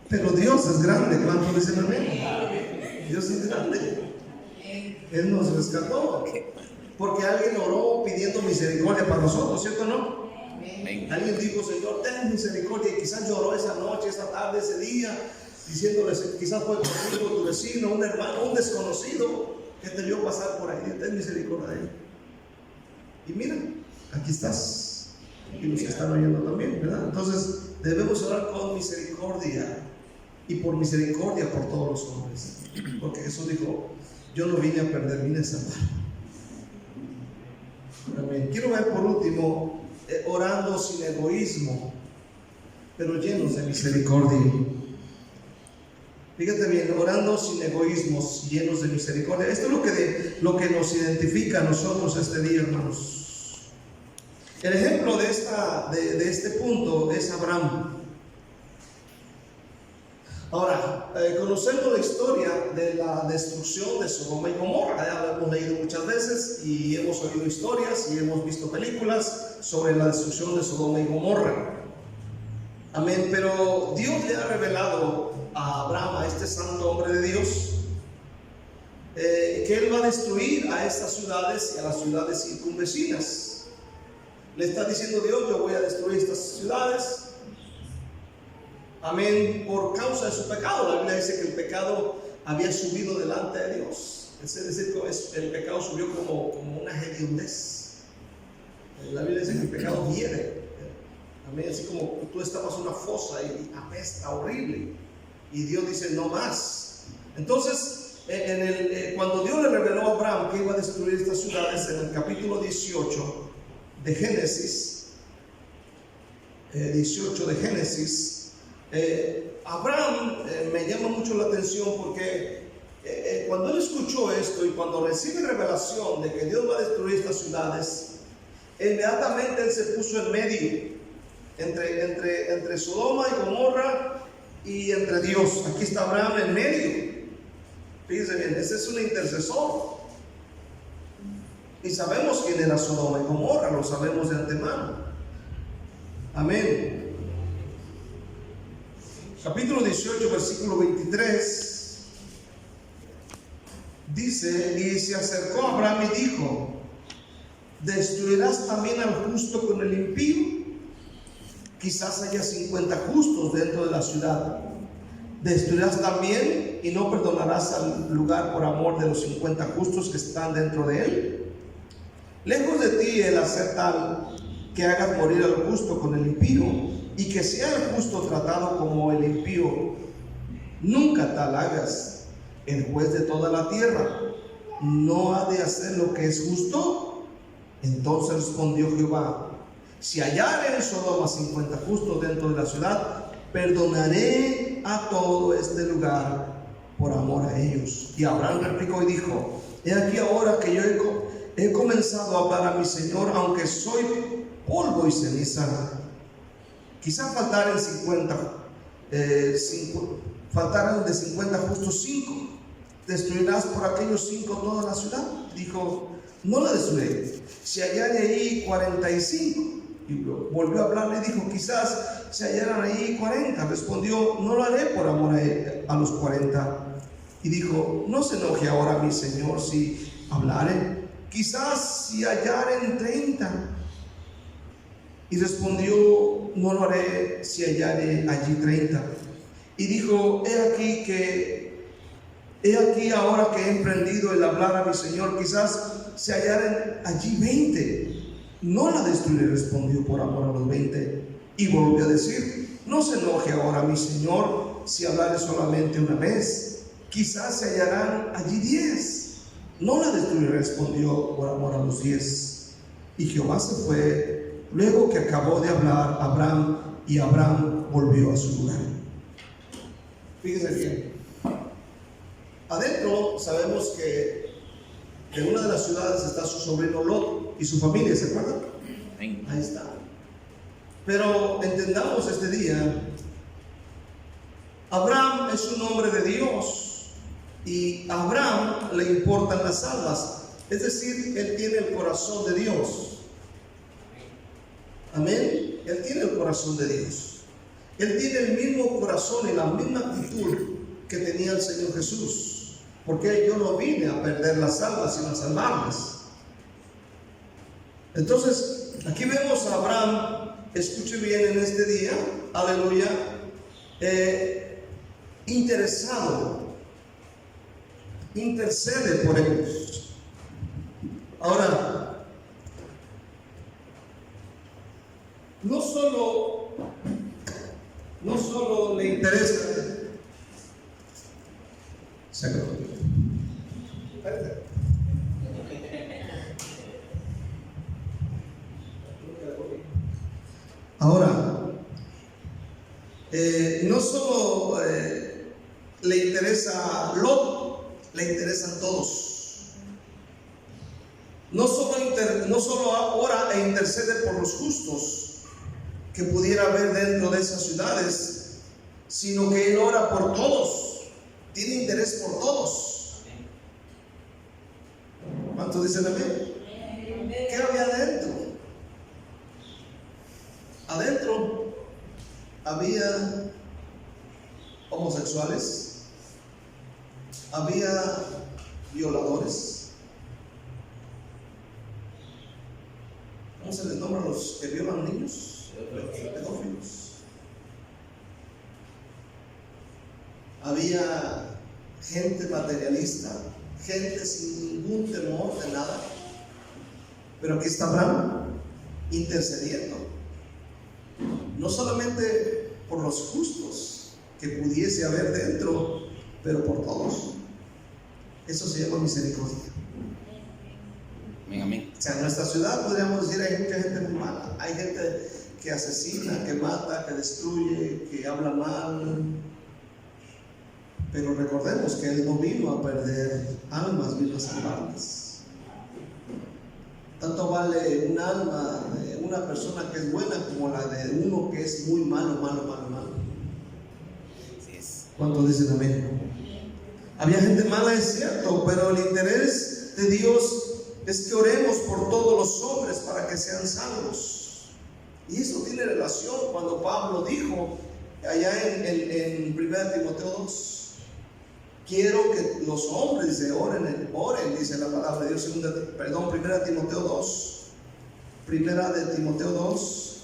Pero Dios es grande. ¿Cuántos dicen amén? Dios es grande. Él nos rescató. Porque alguien oró pidiendo misericordia para nosotros, ¿cierto o no? Alguien dijo: Señor, ten misericordia. Y quizás lloró esa noche, esa tarde, ese día, diciéndole, quizás fue contigo, tu vecino, un hermano, un desconocido que te vio pasar por ahí. Ten misericordia de él. Y mira, aquí estás. Y los que están oyendo también, ¿verdad? Entonces debemos orar con misericordia, y por misericordia por todos los hombres, porque Jesús dijo: yo no vine a perder, vine a salvar. Amén. Quiero ver por último, orando sin egoísmo, pero llenos de misericordia. Fíjate bien, orando sin egoísmos, llenos de misericordia. Esto es lo que nos identifica a nosotros este día, hermanos. El ejemplo de este punto es Abraham. Ahora, conocemos la historia de la destrucción de Sodoma y Gomorra. Ya lo hemos leído muchas veces y hemos oído historias y hemos visto películas sobre la destrucción de Sodoma y Gomorra. Amén. Pero Dios le ha revelado a Abraham, a este santo hombre de Dios, que Él va a destruir a estas ciudades y a las ciudades circunvecinas. Le está diciendo Dios: yo voy a destruir estas ciudades. Amén, por causa de su pecado. La Biblia dice que el pecado había subido delante de Dios. Es decir, el pecado subió como una hediondez. La Biblia dice que el pecado hiere. Amén, así como tú estabas en una fosa y apesta horrible. Y Dios dice: no más. Entonces, cuando Dios le reveló a Abraham que iba a destruir estas ciudades, en el capítulo 18 de Génesis, Abraham me llama mucho la atención porque cuando él escuchó esto y cuando recibe revelación de que Dios va a destruir estas ciudades, inmediatamente él se puso en medio entre Sodoma y Gomorra y entre Dios. Aquí está Abraham en medio. Fíjense bien, ese es un intercesor. Y sabemos quién era Sodoma y Gomorra, lo sabemos de antemano. Amén. Capítulo 18, versículo 23, dice: y se acercó a Abraham y dijo: ¿destruirás también al justo con el impío? Quizás haya 50 justos dentro de la ciudad. ¿Destruirás también y no perdonarás al lugar por amor de los 50 justos que están dentro de él? Lejos de ti el hacer tal que hagas morir al justo con el impío, y que sea el justo tratado como el impío. Nunca tal hagas. El juez de toda la tierra no ha de hacer lo que es justo. Entonces respondió Jehová: si hallare en Sodoma 50 justos dentro de la ciudad, perdonaré a todo este lugar por amor a ellos. Y Abraham replicó y dijo: he aquí ahora que yo he comenzado a hablar a mi Señor, aunque soy polvo y ceniza. Quizá faltaran de 50 justos 5. ¿Destruirás por aquellos 5 toda la ciudad? Dijo: no la destruiré. Si hallare ahí 45. Y volvió a hablarle y dijo: quizás se hallaran ahí 40. Respondió: no lo haré por amor a los 40. Y dijo: no se enoje ahora mi Señor si hablare. Quizás si hallaren 30. Y respondió: no lo haré si hallare allí 30. Y dijo: he aquí ahora que he emprendido el hablar a mi Señor, quizás se hallaren allí 20. No la destruiré, respondió, por amor a los 20. Y volvió a decir: no se enoje ahora mi Señor si hablare solamente una vez. Quizás se hallarán allí 10. No la destruiré, respondió, por amor a los 10. Y Jehová se fue luego que acabó de hablar Abraham, y Abraham volvió a su lugar. Fíjense bien. Adentro sabemos que en una de las ciudades está su sobrino Lot y su familia, ¿se acuerdan? Ahí está. Pero entendamos este día: Abraham es un hombre de Dios y a Abraham le importan las almas. Es decir, él tiene el corazón de Dios. Amén. Él tiene el corazón de Dios. Él tiene el mismo corazón y la misma actitud que tenía el Señor Jesús. Porque yo no vine a perder las almas, sino a salvarlas. Entonces, aquí vemos a Abraham, escuche bien en este día, aleluya, interesado, intercede por ellos. Ahora, no solo le interesa. Se acabó. Ahora, no solo le interesa a Lot, le interesan todos. No solo no solo ora e intercede por los justos que pudiera haber dentro de esas ciudades, sino que Él ora por todos, tiene interés por todos. ¿Cuántos dicen amén? ¿Qué había adentro? Adentro había homosexuales, había violadores. ¿Cómo se les nombra a los que violan niños? Pedófilos. Había gente materialista, gente sin ningún temor de nada. Pero aquí está Abraham intercediendo, no solamente por los justos que pudiese haber dentro, pero por todos. Eso se llama misericordia. Amén. O sea, en nuestra ciudad podríamos decir hay mucha gente muy mala, hay gente que asesina, que mata, que destruye, que habla mal. Pero recordemos que Él no vino a perder almas, vino a salvarlas. Tanto vale un alma de una persona que es buena como la de uno que es muy malo. ¿Cuántos dicen amén? Había gente mala, es cierto, pero el interés de Dios es que oremos por todos los hombres para que sean salvos. Y eso tiene relación cuando Pablo dijo allá en 1 Timoteo 2. Quiero que los hombres oren, dice la palabra de Dios. 1 Timoteo 2. Primera de Timoteo 2.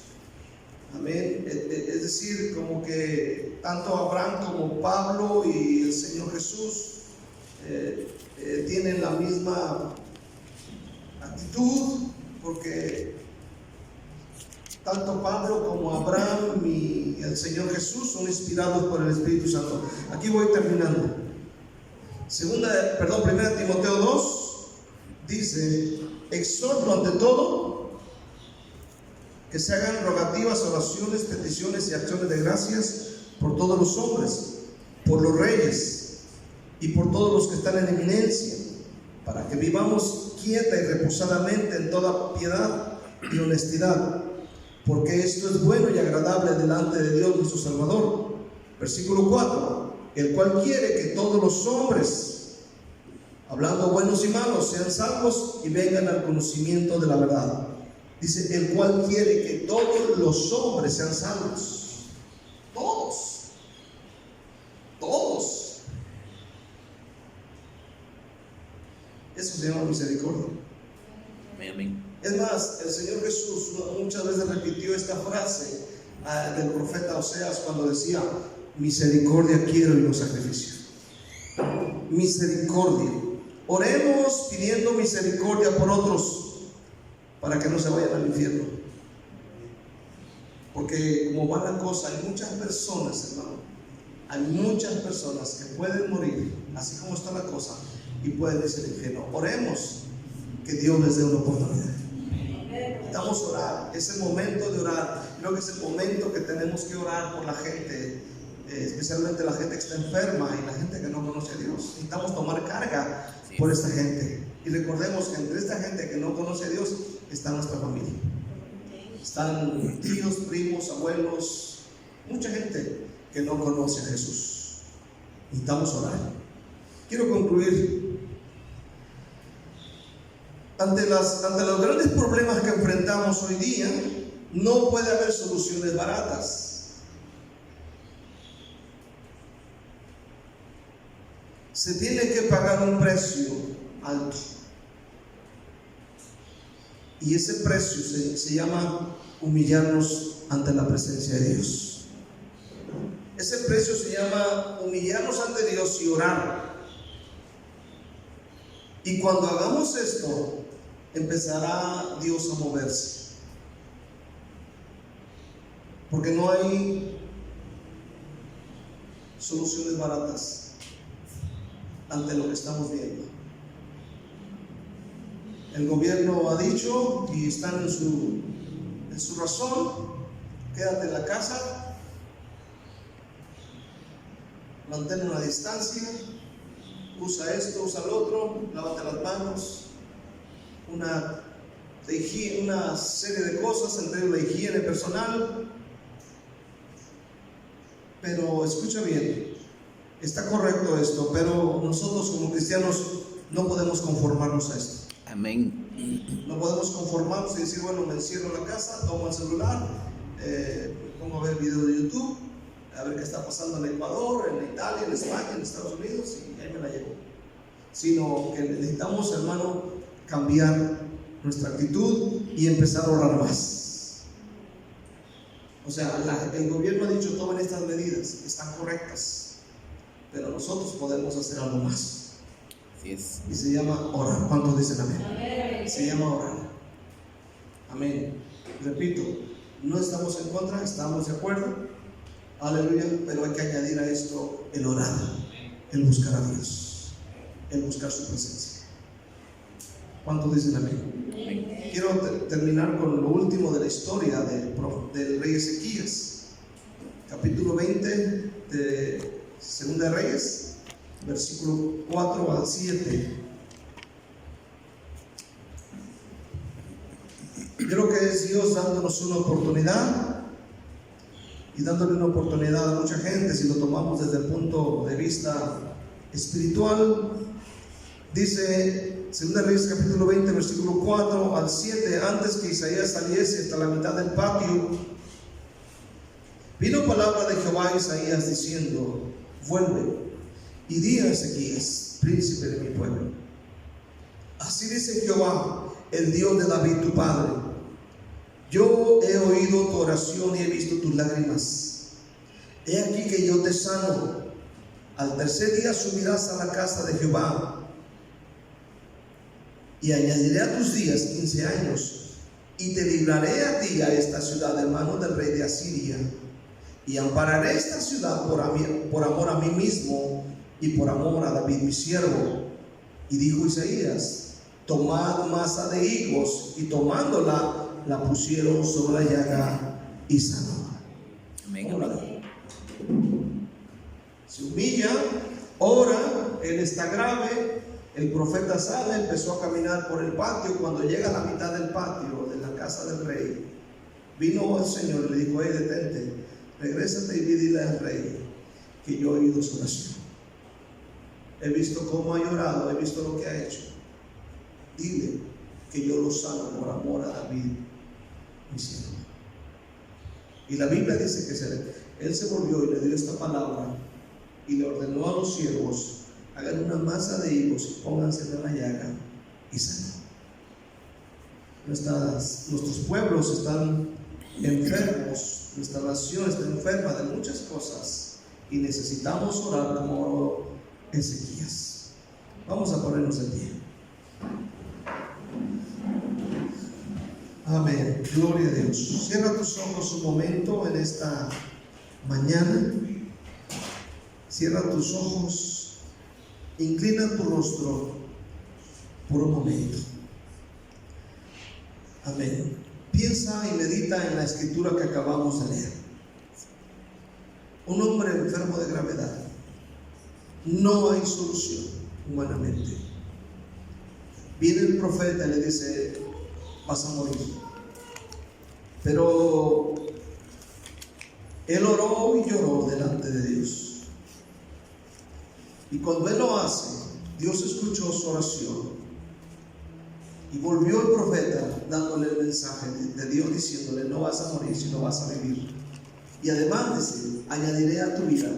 Amén. Es decir, como que tanto Abraham como Pablo y el Señor Jesús tienen la misma actitud, porque tanto Pablo como Abraham y el Señor Jesús son inspirados por el Espíritu Santo. Aquí voy terminando. 1 Timoteo 2 dice: exhorto ante todo que se hagan rogativas, oraciones, peticiones y acciones de gracias por todos los hombres, por los reyes y por todos los que están en eminencia, para que vivamos quieta y reposadamente en toda piedad y honestidad, porque esto es bueno y agradable delante de Dios nuestro Salvador. Versículo 4: el cual quiere que todos los hombres, hablando buenos y malos, sean salvos y vengan al conocimiento de la verdad. Dice, el cual quiere que todos los hombres sean salvos. Todos. Eso se llama misericordia. Amén. Es más, el Señor Jesús muchas veces repitió esta frase del profeta Oseas cuando decía: misericordia quiero y no sacrificio. Misericordia. Oremos pidiendo misericordia por otros para que no se vayan al infierno. Porque como va la cosa, hay muchas personas, hermano, hay muchas personas que pueden morir así como está la cosa y pueden irse al infierno. Oremos que Dios les dé una oportunidad. Necesitamos orar, es el momento de orar. Creo que es el momento que tenemos que orar por la gente, especialmente la gente que está enferma y la gente que no conoce a Dios. Necesitamos tomar carga por esta gente. Y recordemos que entre esta gente que no conoce a Dios está nuestra familia. Están tíos, primos, abuelos, mucha gente que no conoce a Jesús. Necesitamos orar. Quiero concluir. Ante los grandes problemas que enfrentamos hoy día, no puede haber soluciones baratas. Se tiene que pagar un precio alto. Y ese precio se llama humillarnos ante la presencia de Dios. Ese precio se llama humillarnos ante Dios y orar. Y cuando hagamos esto, empezará Dios a moverse. Porque no hay soluciones baratas ante lo que estamos viendo. El gobierno ha dicho, y están en su razón: quédate en la casa, mantén una distancia, usa esto, usa lo otro, lávate las manos, una de higiene, una serie de cosas, entre ellos la higiene personal. Pero escucha bien, está correcto esto, pero nosotros como cristianos no podemos conformarnos a esto. Amén. No podemos conformarnos y decir, bueno, me encierro en la casa, tomo el celular, me pongo a ver videos de YouTube, a ver qué está pasando en Ecuador, en Italia, en España, en Estados Unidos, y ahí me la llevo. Sino que necesitamos, hermano, cambiar nuestra actitud y empezar a orar más. O sea, el gobierno ha dicho, tomen estas medidas, están correctas, pero nosotros podemos hacer algo más. Así es. Y se llama orar. ¿Cuántos dicen amén? Amén. Se llama orar. Amén. Repito, no estamos en contra, estamos de acuerdo. Aleluya. Pero hay que añadir a esto el orar, el buscar a Dios, el buscar su presencia. ¿Cuántos dicen amén? Amén. Quiero terminar con lo último de la historia del rey Ezequías. Capítulo 20 de Segunda de Reyes, versículo 4 al 7. Creo que es Dios dándonos una oportunidad y dándole una oportunidad a mucha gente. Si lo tomamos desde el punto de vista espiritual, dice Segunda Reyes capítulo 20 versículo 4 al 7: antes que Isaías saliese hasta la mitad del patio, vino palabra de Jehová a Isaías diciendo: vuelve y di a Ezequías, príncipe de mi pueblo, así dice Jehová, el Dios de David tu padre: yo he oído tu oración y he visto tus lágrimas. He aquí que yo te sano. Al tercer día subirás a la casa de Jehová, y añadiré a tus días 15 años, y te libraré a ti, a esta ciudad, de manos del rey de Asiria, y ampararé esta ciudad por amor a mí mismo y por amor a David mi siervo. Y dijo Isaías: tomad masa de higos, y tomándola la pusieron sobre la llaga y sanó. Amén. Se humilla, ora, él está grave. El profeta sale, empezó a caminar por el patio. Cuando llega a la mitad del patio de la casa del rey, vino el Señor y le dijo: hey, detente, regrésate y dile al rey que yo he oído su oración. He visto cómo ha llorado, he visto lo que ha hecho. Dile que yo lo sano por amor a David, mi siervo. Y la Biblia dice que él se volvió y le dio esta palabra y le ordenó a los siervos: hagan una masa de higos y pónganse en la llaga, y sanó. Nuestros pueblos están enfermos, nuestra nación está enferma de muchas cosas y necesitamos orar como oró Ezequías. Vamos a ponernos en pie. Amén. Gloria a Dios. Cierra tus ojos un momento en esta mañana. Cierra tus ojos. Inclina tu rostro por un momento. Amén. Piensa y medita en la escritura que acabamos de leer. Un hombre enfermo de gravedad. No hay solución humanamente. Viene el profeta y le dice: vas a morir. Pero él oró y lloró delante de Dios. Y cuando él lo hace, Dios escuchó su oración. Y volvió el profeta dándole el mensaje de Dios, diciéndole: no vas a morir, sino vas a vivir. Y además dice: añadiré a tu vida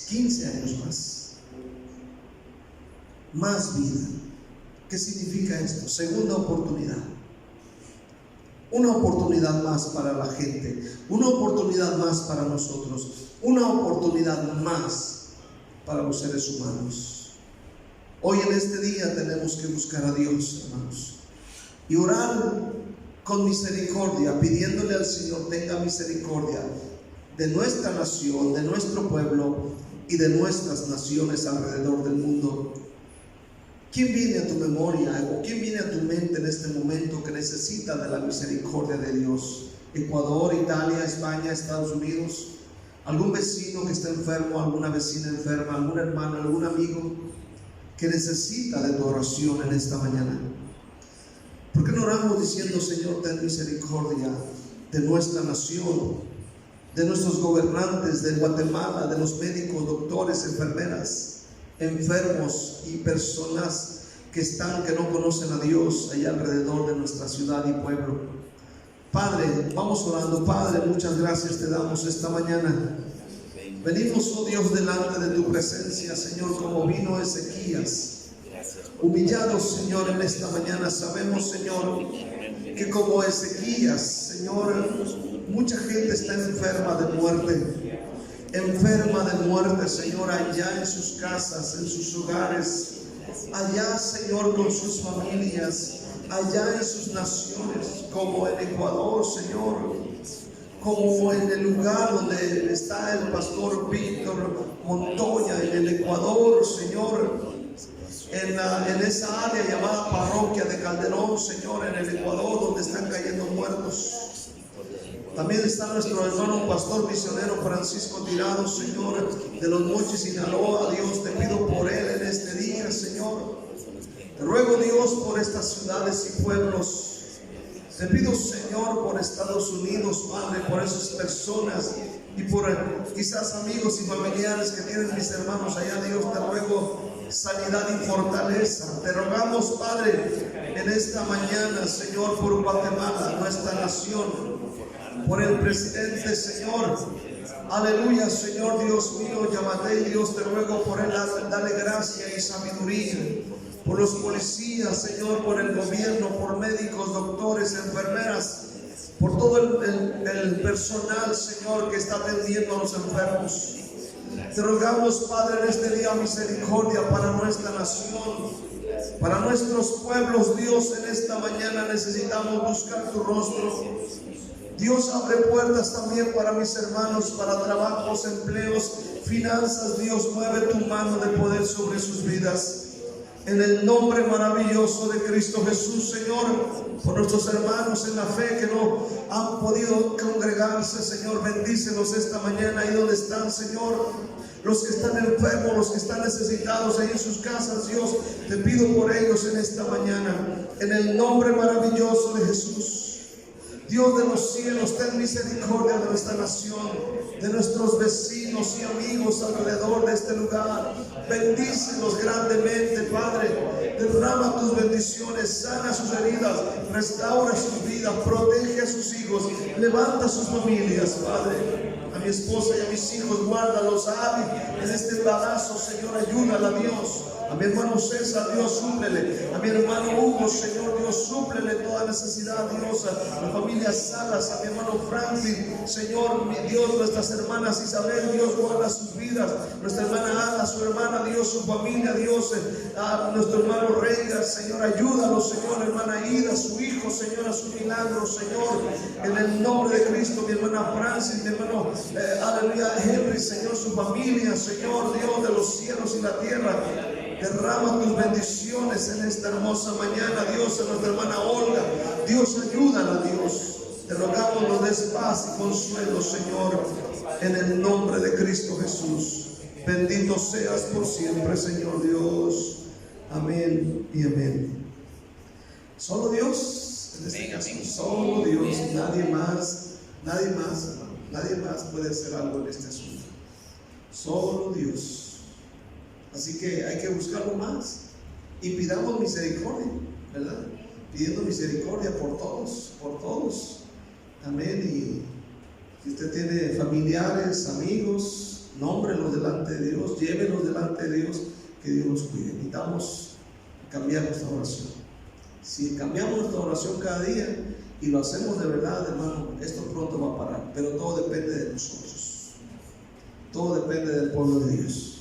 15 años más. Más vida. ¿Qué significa esto? Segunda oportunidad. Una oportunidad más para la gente. Una oportunidad más para nosotros. Una oportunidad más para los seres humanos. Hoy en este día tenemos que buscar a Dios, hermanos, y orar con misericordia, pidiéndole al Señor: tenga misericordia de nuestra nación, de nuestro pueblo y de nuestras naciones alrededor del mundo. ¿Quién viene a tu memoria o quién viene a tu mente en este momento que necesita de la misericordia de Dios? Ecuador, Italia, España, Estados Unidos. Algún vecino que está enfermo, alguna vecina enferma, algún hermano, algún amigo que necesita de tu oración en esta mañana. ¿Por qué no oramos diciendo, Señor, ten misericordia de nuestra nación, de nuestros gobernantes de Guatemala, de los médicos, doctores, enfermeras, enfermos y personas que no conocen a Dios allá alrededor de nuestra ciudad y pueblo? Padre, vamos orando. Padre, muchas gracias te damos esta mañana. Venimos, oh Dios, delante de tu presencia, Señor, como vino Ezequías. Humillados, Señor, en esta mañana. Sabemos, Señor, que como Ezequías, Señor, mucha gente está enferma de muerte, Señor, allá en sus casas, en sus hogares, allá, Señor, con sus familias, allá en sus naciones, como en Ecuador, Señor, como en el lugar donde está el pastor Víctor Montoya, en el Ecuador, Señor, en esa área llamada parroquia de Calderón, Señor, en el Ecuador, donde están cayendo muertos. También está nuestro hermano pastor misionero Francisco Tirado, Señor, de Los Mochis, Sinaloa. Dios, te pido por él en este día, Señor. Te ruego, Dios, por estas ciudades y pueblos. Te pido, Señor, por Estados Unidos, Padre, por esas personas y por quizás amigos y familiares que tienen mis hermanos allá. Dios, te ruego sanidad y fortaleza. Te rogamos, Padre, en esta mañana, Señor, por Guatemala, nuestra nación, por el presidente, Señor. Aleluya, Señor, Dios mío, Yamatei, Dios, te ruego por él, dale gracia y sabiduría. Por los policías, Señor, por el gobierno, por médicos, doctores, enfermeras, por todo el personal, Señor, que está atendiendo a los enfermos. Te rogamos, Padre, en este día misericordia para nuestra nación, para nuestros pueblos. Dios, en esta mañana necesitamos buscar tu rostro. Dios, abre puertas también para mis hermanos, para trabajos, empleos, finanzas. Dios, mueve tu mano de poder sobre sus vidas. En el nombre maravilloso de Cristo Jesús, Señor, por nuestros hermanos en la fe que no han podido congregarse, Señor, bendícelos esta mañana ahí donde están, Señor. Los que están enfermos, los que están necesitados ahí en sus casas, Dios, te pido por ellos en esta mañana, en el nombre maravilloso de Jesús. Dios de los cielos, ten misericordia de nuestra nación, de nuestros vecinos y amigos alrededor de este lugar. Bendícelos grandemente, Padre. Derrama tus bendiciones, sana sus heridas, restaura sus vidas, protege a sus hijos, levanta sus familias, Padre. A mi esposa y a mis hijos, guárdalos, a Abby en este embarazo, Señor, ayúdala, Dios. A mi hermano César, Dios, súplele. A mi hermano Hugo, Señor, Dios, súplele toda necesidad, Dios. A mi familia Salas, a mi hermano Franklin, Señor, mi Dios, nuestras hermanas Isabel, Dios, guarda sus vidas. Nuestra hermana Ana, su hermana, Dios, su familia, Dios. A nuestro hermano Reyes, Señor, ayúdalos, Señor. Hermana Ida, su hijo, Señor, a su milagro, Señor. En el nombre de Cristo, mi hermana Francis, mi hermano, aleluya, Henry, Señor, su familia, Señor, Dios de los cielos y la tierra. Derrama tus bendiciones en esta hermosa mañana, Dios, a nuestra hermana Olga. Dios, ayúdala, Dios. Te rogamos, nos des paz y consuelo, Señor, en el nombre de Cristo Jesús. Bendito seas por siempre, Señor Dios. Amén y amén. Solo Dios, en este caso, solo Dios, nadie más, hermano, nadie más puede hacer algo en este asunto. Solo Dios. Así que hay que buscarlo más y pidamos misericordia, ¿verdad? Pidiendo misericordia por todos. Amén. Y si usted tiene familiares, amigos, nómbrelos delante de Dios, llévelos delante de Dios, que Dios los cuide. Necesitamos cambiar nuestra oración. Si cambiamos nuestra oración cada día y lo hacemos de verdad, hermano, esto pronto va a parar. Pero todo depende de nosotros. Todo depende del pueblo de Dios.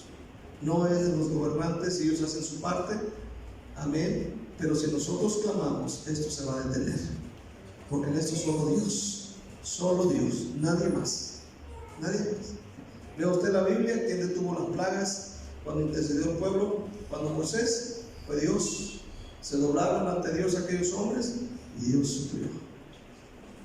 No es de los gobernantes, ellos hacen su parte, amén, pero si nosotros clamamos, esto se va a detener, porque en esto solo Dios, nadie más. Vea usted la Biblia, ¿quién detuvo las plagas cuando intercedió el pueblo? Cuando Moisés, fue Dios. Se doblaron ante Dios aquellos hombres y Dios suplió.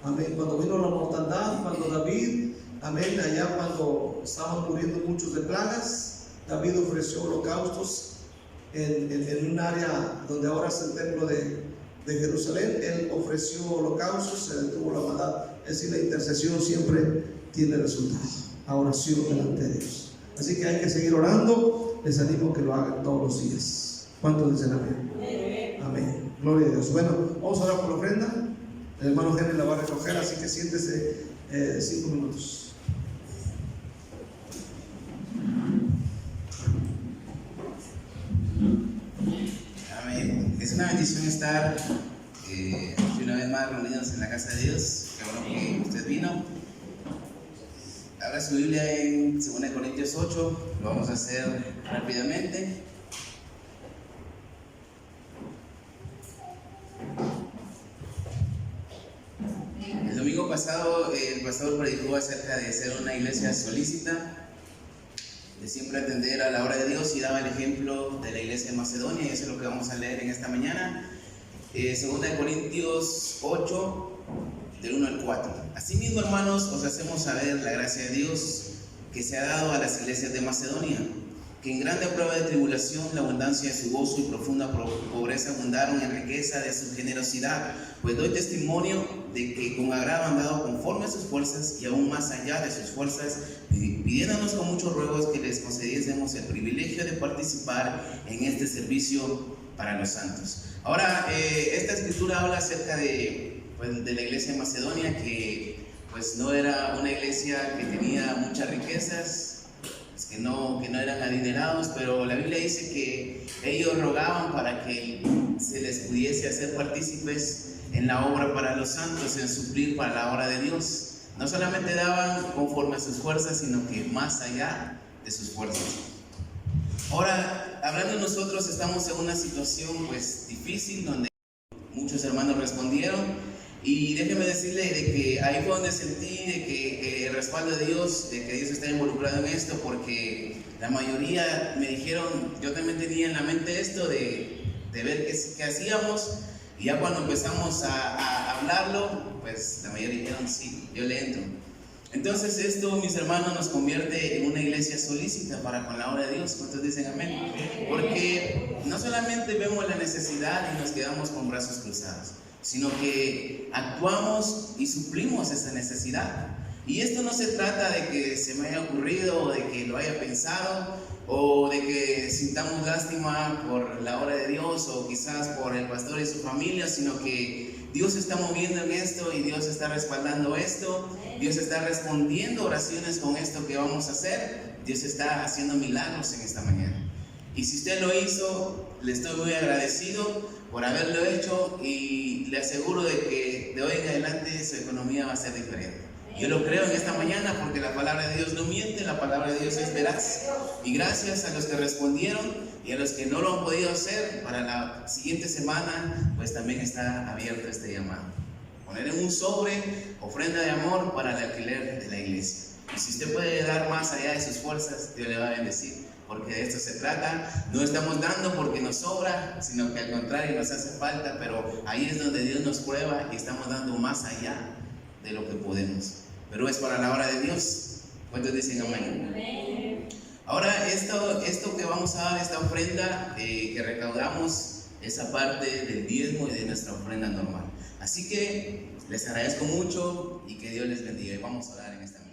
Amén. Cuando vino la mortandad, cuando David, amén, allá cuando estaban muriendo muchos de plagas, David ofreció holocaustos en un área donde ahora es el templo de Jerusalén, él ofreció holocaustos, se detuvo la maldad. Es decir, la intercesión siempre tiene resultado, a oración delante de Dios. Así que hay que seguir orando. Les animo a que lo hagan todos los días. ¿Cuántos dicen amén? Amén. Gloria a Dios. Bueno, vamos a orar por la ofrenda. El hermano Henry la va a recoger, así que siéntese 5 minutos. Amén. Es una bendición estar una vez más reunidos en la casa de Dios. Qué bueno que usted vino. Abra su Biblia en 2 Corintios 8. Lo vamos a hacer rápidamente. El domingo pasado el pastor predicó acerca de ser una iglesia solícita, de siempre atender a la obra de Dios, y daba el ejemplo de la iglesia de Macedonia, y eso es lo que vamos a leer en esta mañana. 2 Corintios 8, del 1 al 4. Asimismo, hermanos, os hacemos saber la gracia de Dios que se ha dado a las iglesias de Macedonia, que en grande prueba de tribulación la abundancia de su gozo y profunda pobreza abundaron en riqueza de su generosidad. Pues doy testimonio de que con agrado han dado conforme a sus fuerzas y aún más allá de sus fuerzas, pidiéndonos con muchos ruegos que les concediésemos el privilegio de participar en este servicio para los santos. Ahora, esta escritura habla acerca de la iglesia de Macedonia, que pues no era una iglesia que tenía muchas riquezas, que no eran adinerados, pero la Biblia dice que ellos rogaban para que se les pudiese hacer partícipes en la obra para los santos, en suplir para la obra de Dios. No solamente daban conforme a sus fuerzas, sino que más allá de sus fuerzas. Ahora, hablando de nosotros, estamos en una situación pues difícil, donde muchos hermanos respondieron. Y déjeme decirle de que ahí fue donde sentí de que el respaldo de Dios, de que Dios está involucrado en esto, porque la mayoría me dijeron, yo también tenía en la mente esto de ver qué hacíamos, y ya cuando empezamos a hablarlo, pues la mayoría dijeron, sí, yo le entro. Entonces esto, mis hermanos, nos convierte en una iglesia solícita para con la obra de Dios. ¿Cuántos dicen amén? Porque no solamente vemos la necesidad y nos quedamos con brazos cruzados, sino que actuamos y suplimos esa necesidad. Y esto no se trata de que se me haya ocurrido, o de que lo haya pensado, o de que sintamos lástima por la obra de Dios, o quizás por el pastor y su familia, sino que Dios está moviendo en esto, y Dios está respaldando esto. Dios está respondiendo oraciones con esto que vamos a hacer. Dios está haciendo milagros en esta mañana. Y si usted lo hizo, le estoy muy agradecido por haberlo hecho, y le aseguro de que de hoy en adelante su economía va a ser diferente. Yo lo creo en esta mañana, porque la palabra de Dios no miente, la palabra de Dios es veraz. Y gracias a los que respondieron y a los que no lo han podido hacer, para la siguiente semana pues también está abierto este llamado. Poner en un sobre ofrenda de amor para el alquiler de la iglesia. Y si usted puede dar más allá de sus fuerzas, Dios le va a bendecir, porque de esto se trata. No estamos dando porque nos sobra, sino que al contrario nos hace falta, pero ahí es donde Dios nos prueba y estamos dando más allá de lo que podemos. Pero es para la obra de Dios. ¿Cuántos dicen amén? Ahora esto que vamos a dar, esta ofrenda que recaudamos, esa parte del diezmo y de nuestra ofrenda normal. Así que les agradezco mucho y que Dios les bendiga. Y vamos a orar en esta mañana.